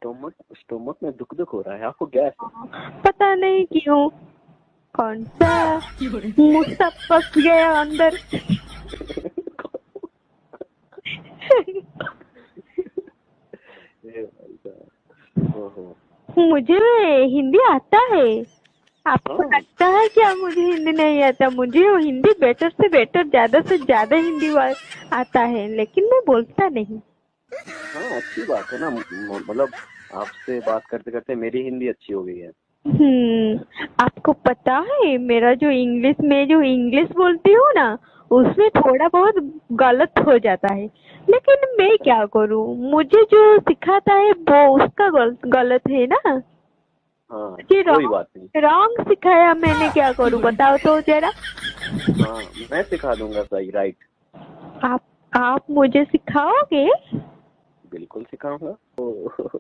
Stomach stomach में दुख दुख हो रहा है, आपको गैस है? पता नहीं क्यों, कौन सा मुंह सब फंस गया अंदर। ए भाई साहब, ओहो। मुझे हिंदी आता है। आपको हाँ लगता है क्या मुझे हिंदी नहीं आता? मुझे वो हिंदी बेटर से बेटर, ज्यादा से ज्यादा हिंदी आता है, लेकिन मैं बोलता नहीं। हाँ, अच्छी बात है ना, मतलब आपसे बात करते करते मेरी हिंदी अच्छी हो गई है। आपको पता है मेरा जो इंग्लिश बोलती हूँ ना, उसमें थोड़ा बहुत गलत हो जाता है, लेकिन मैं क्या करूँ, मुझे जो सिखाता है वो उसका गलत है ना। हाँ, जी कोई बात नहीं। रॉन्ग रॉन्ग सिखाया, मैंने क्या करूँ बताओ तो जरा। हाँ, मैं सिखा दूंगा सही, राइट। आप मुझे सिखाओगे? बिल्कुल सिखाऊंगा।